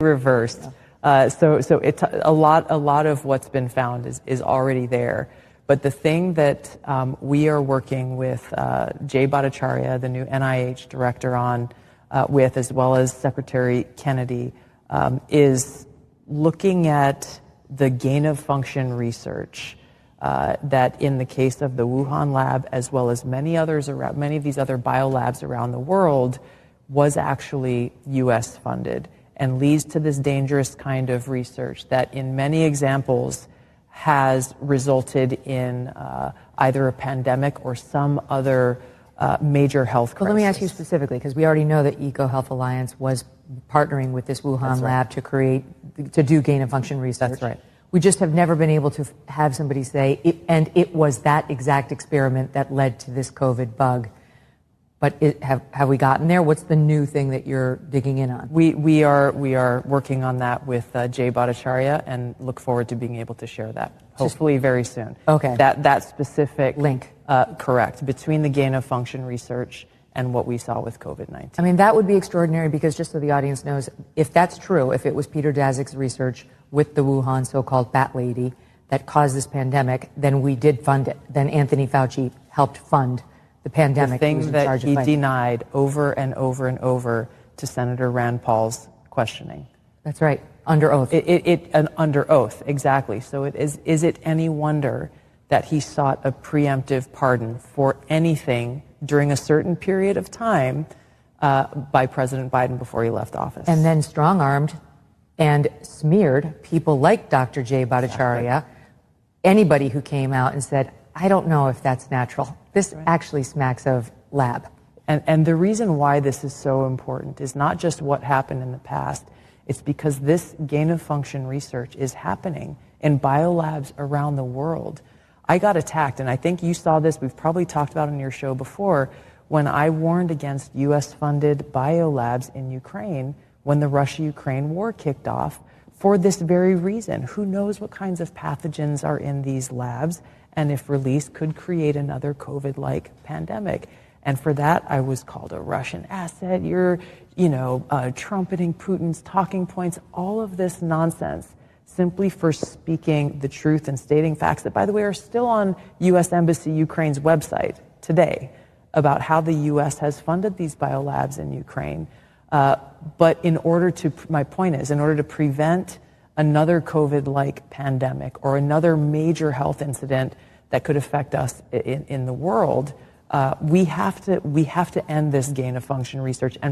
reversed. So it's a lot of what's been found is already there. But the thing that we are working with Jay Bhattacharya, the new NIH director, on with, as well as Secretary Kennedy, is looking at the gain-of-function research that, in the case of the Wuhan lab, as well as many of these other biolabs around the world, was actually U.S. funded and leads to this dangerous kind of research that, in many examples, has resulted in either a pandemic or some other major health crisis. Well, let me ask you specifically, because we already know that EcoHealth Alliance was partnering with this Wuhan lab to do gain-of-function research. That's right. We just have never been able to have somebody say, it was that exact experiment that led to this COVID bug. But have we gotten there? What's the new thing that you're digging in on? We are working on that with Jay Bhattacharya and look forward to being able to share that, hopefully very soon. Okay. That specific link. Correct, between the gain-of-function research and what we saw with COVID-19. I mean, that would be extraordinary, because just so the audience knows, if that's true, if it was Peter Daszak's research with the Wuhan so-called bat lady that caused this pandemic, then we did fund it. Then Anthony Fauci helped fund the pandemic. The thing that he denied over and over and over to Senator Rand Paul's questioning. That's right, under oath. Under oath, exactly. So is it any wonder that he sought a preemptive pardon for anything during a certain period of time by President Biden before he left office? And then strong-armed and smeared people like Dr. Jay Bhattacharya, anybody who came out and said, I don't know if that's natural. This actually smacks of lab. And the reason why this is so important is not just what happened in the past. It's because this gain-of-function research is happening in biolabs around the world. I got attacked, and I think you saw this. We've probably talked about it on your show before, when I warned against U.S.-funded biolabs in Ukraine when the Russia-Ukraine war kicked off for this very reason. Who knows what kinds of pathogens are in these labs, and if released, could create another COVID-like pandemic. And for that, I was called a Russian asset. You're, trumpeting Putin's talking points, all of this nonsense, simply for speaking the truth and stating facts that, by the way, are still on U.S. Embassy Ukraine's website today about how the U.S. has funded these biolabs in Ukraine. But my point is, in order to prevent another COVID-like pandemic or another major health incident that could affect us in the world, we have to end this gain-of-function research and